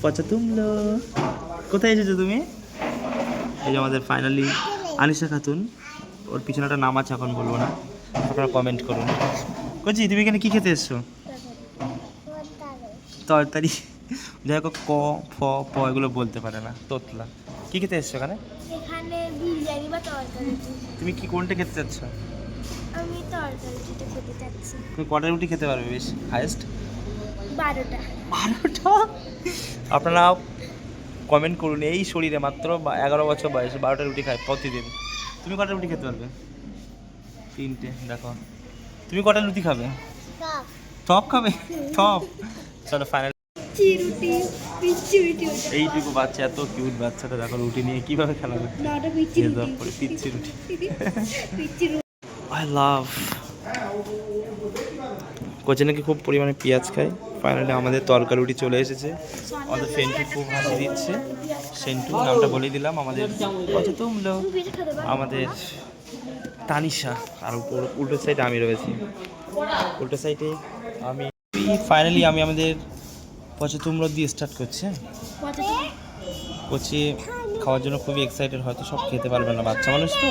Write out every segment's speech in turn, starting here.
পচা তুমলো। কোথায় এসেছো তুমি? এই যে আমাদের ফাইনালি আনিশা খাতুন, ওর পিছনে একটা নাম আছে, এখন বলবো না, আপনারা কমেন্ট করুন। কচি তুমি এখানে কি খেতে এসছো? তরকারি। যাই হোক, ক ফ প এগুলো বলতে পারে না, তোতলা। কি খেতে এসছো এখানে? এখানে বিরিয়ানি বা তরকারি। তুমি কি কোনটা খেতে চাচ্ছ? আমি তরকারিটা খেতে চাচ্ছি। তুমি কটা রুটি খেতে পারবে বেশ হাইয়েস্ট? 12টা। 12টা? আপনারা কমেন্ট করুন, এই শরীরে মাত্র 11 বছর বয়সে 12টা রুটি খায় প্রতিদিন। তুমি কটা রুটি খেতে পারবে? 3টে। দেখো তুমি কটা রুটি খাবে? টপ খাবে? টপ। চলো ফাইনাল। রুটি পিচ্চি রুটি। এইটুকু বাচ্চা, এত কিউট বাচ্চাটা দেখো রুটি নিয়ে কিভাবে খেলাবে। নাটা পিচ্চি রুটি। পিচ্চি রুটি। পিচ্চি রুটি। I love. কোচে নাকি খুব পরিমাণে পেঁয়াজ খায়। ফাইনালি আমাদের তরকা রুটি চলে এসেছে। আমাদের সেন্টু খুব হাসি দিচ্ছে। সেন্টু নামটা বলেই দিলাম। আমাদের কত তুমলো, আমাদের তানিশা, আর উল্টো সাইডে আমি রয়েছি। উল্টো সাইডে আমি। ফাইনালি আমি আমাদের পচা তুমড়ো দিয়ে স্টার্ট করছি। কোচি খাওয়ার জন্য খুবই এক্সাইটেড, হয়তো সব খেতে পারবে না, বাচ্চা মানুষ তো।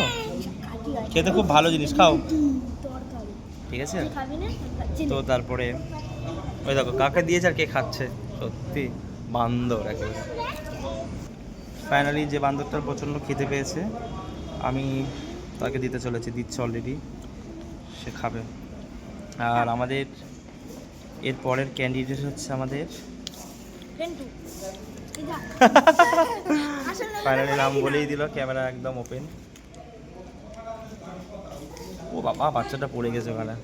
খেতে খুব ভালো জিনিস, খাও ঠিক আছে। তো তারপরে ওই দেখো কাকে দিয়েছে আর কে খাচ্ছে, সত্যি বান্দর একেবারে। ফাইনালি যে বান্দরটার প্রচণ্ড খেতে পেয়েছে, আমি তাকে দিতে চলেছি, দিচ্ছে অলরেডি, সে খাবে। আর আমাদের এর পরের ক্যান্ডিডেট হচ্ছে আমাদের ফাইনালি নাম বলেই দিল, ক্যামেরা একদম ওপেন। ও বাবা, বাচ্চাটা পড়ে গেছে ওখানে।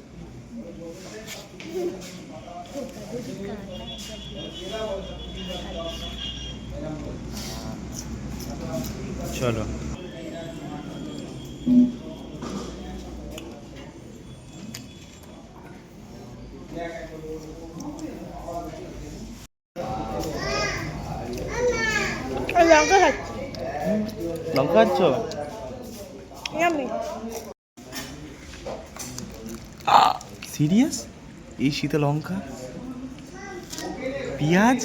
চলো লঙ্কা খাচ্ছি। লঙ্কা খাচ্ছ? সিরিয়াস? এই শীতে লঙ্কা, পেঁয়াজ,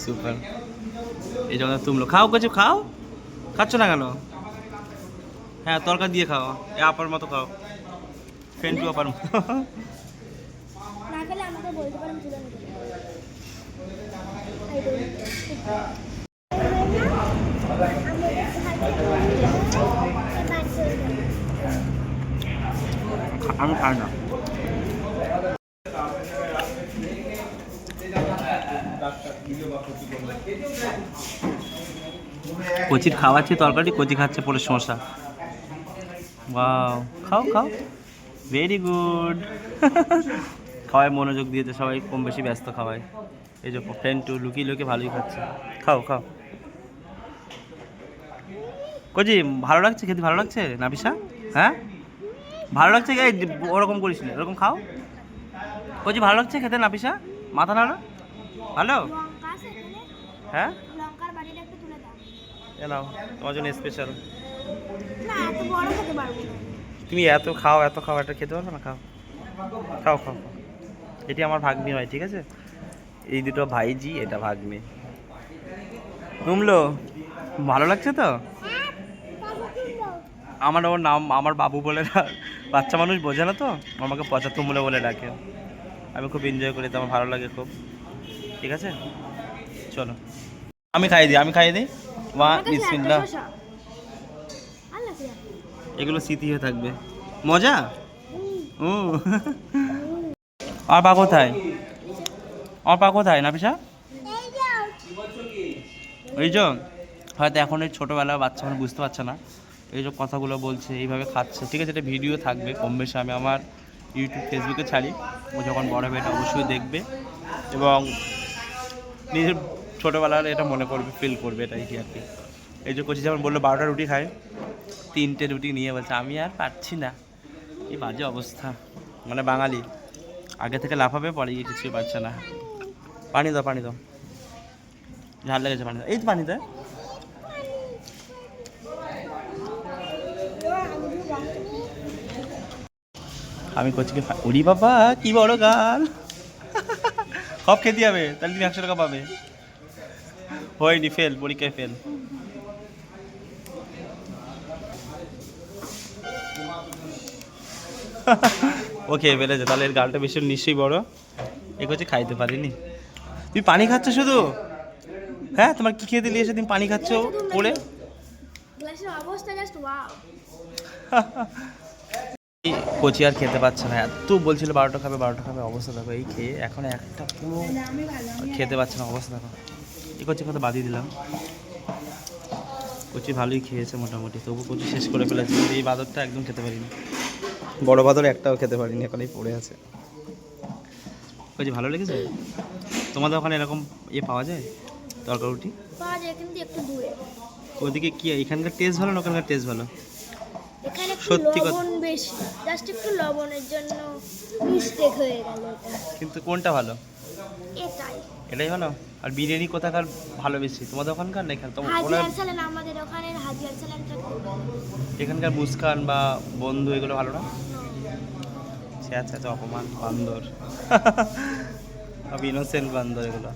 সুপার। এই জন্য তুমলো খাও, কিছু খাও। খাচ্ছ না কেন? হ্যাঁ তরকারি দিয়ে খাও, এ আপার মতো খাও, ফেন্টু আপার মতো। না খেলে আমাকে বলতে পারেন তুলে নিতে। আমি খাই না। কচির খাওয়াচ্ছে তরকারি, কচি খাচ্ছে পরে শসা। ওয়াও, খাও খাও, ভেরি গুড। খাওয়ায় মনোযোগ দিয়েছে, সবাই কম বেশি ব্যস্ত খাওয়ায়। এই যে ফ্রেন্টু লুকিয়ে লুকিয়ে ভালোই খাচ্ছে। খাও খাও। কচি ভালো লাগছে খেতে? ভালো লাগছে নাবিশা? হ্যাঁ ভালো লাগছে। ওরকম করিস না, ওরকম খাও। কচি ভালো লাগছে খেতে নাবিশা? মাথা নাড়ো। ভালো? হ্যাঁ লঙ্কার বাটিটা একটু তুলে দাও। এ নাও, তোমার জন্য স্পেশাল। না এত বড় খেতে পারবো না। তুমি এত খাও, এত খাও, এটা খেতে পারবে না? খাও খাও খাও। এটি আমার ভাগ্নি হয়, ঠিক আছে? এই দুটো ভাইজি, এটা ভাগ্নি। তুমলো ভালো লাগছে তো? আমার ওর নাম, আমার বাবু বলে না, বাচ্চা মানুষ বোঝে না তো, আমাকে পচা তুমলো বলে ডাকে। আমি খুব এনজয় করি, তো আমার ভালো লাগে খুব। ঠিক আছে চলো আমি খাইয়ে দিই, আমি খাইয়ে দিই। মা বিসমিল্লাহ। এগুলো স্মৃতি হয়ে থাকবে, মজা। ও আর পা কোথায়? আমার পা কোথায় নাবিশা? এই যে হয়তো এখন এই ছোটোবেলার বাচ্চা মানে বুঝতে পারছে না, এই যে কথাগুলো বলছে, এইভাবে খাচ্ছে, ঠিক আছে? এটা ভিডিও থাকবে কম বেশি, আমি আমার ইউটিউব ফেসবুকে ছাড়ি। ও যখন বড় হবে এটা অবশ্যই দেখবে এবং নিজের ছোটোবেলার এটা মনে করবে, ফিল করবে, এটাই কি আর কি। এই যে কচি যেমন বললো 12টা রুটি খায়, 3টে রুটি নিয়ে বলছে আমি আর পারছি না। এই বাজে অবস্থা, মানে বাঙালি আগে থেকে লাফাবে, পরে গিয়ে কিছুই পারছে না। পানি দাও, পানি দাও, ঝাল লেগেছে, পানি দাও। এই তো পানি দেয়। আমি কোচিকে ওরি বাবা কি বড় গাল। সব খেতে হবে তাহলে তুমি 100 টাকা পাবে। হয়নি, ফেল, পরীক্ষায় ফেল। ওকে বেড়েছে তাহলে এর গালটা বেশি নিশ্চয়ই বড়। এ করছে খাইতে পারিনি। তুমি পানি খাচ্ছ শুধু? হ্যাঁ, তোমার কি খেয়ে দিলি এসে তুমি পানি খাচ্ছ পড়ে? গ্লাসের অবস্থা জাস্ট ওয়াও। কচি আর খেতে পারছে না, এত বলছিল 12টা খাবে 12টা খাবে, অবস্থা দেখো এই খেয়ে এখন একটা পুরো খেতে পারছে না, অবস্থা দেখো। এই কচি কথা বাদিয়ে দিলাম। কচি ভালোই খেয়েছে মোটামুটি, তবু কচি শেষ করে ফেলেছে। এই বাদরটা একদম খেতে পারিনি, বড় বাদর একটাও খেতে পারিনি, এখনই পড়ে আছে। কচি ভালো লেগেছে? তোমাদের ওখানে এরকম পাওয়া যায় তরকারি রুটি? পাওয়া যায় কিন্তু একটু দূরে। ওদিকে কি এখানকার টেস্ট ভালো না ওখানকার টেস্ট ভালো? এখানে একটু সত্যি কথা। লবণ বেশি, জাস্ট একটু লবণের জন্য মিস্টেক হয়ে গেল এটা। কিন্তু কোনটা ভালো? এটাই। এটাই ভালো। আর বিরিয়ানি কোথাকার ভালো বেশি, তোমাদের ওখানকার না এখানে? হাজি আরসালান, আমাদের ওখানে হাজি আরসালানটা খুব ভালো। এখানকার মুস্কান বা বন্ধু এগুলো ভালো না? আচ্ছা আচ্ছা, অপমান বান্দর। ইনোসেন্ট বান্দর এগুলো।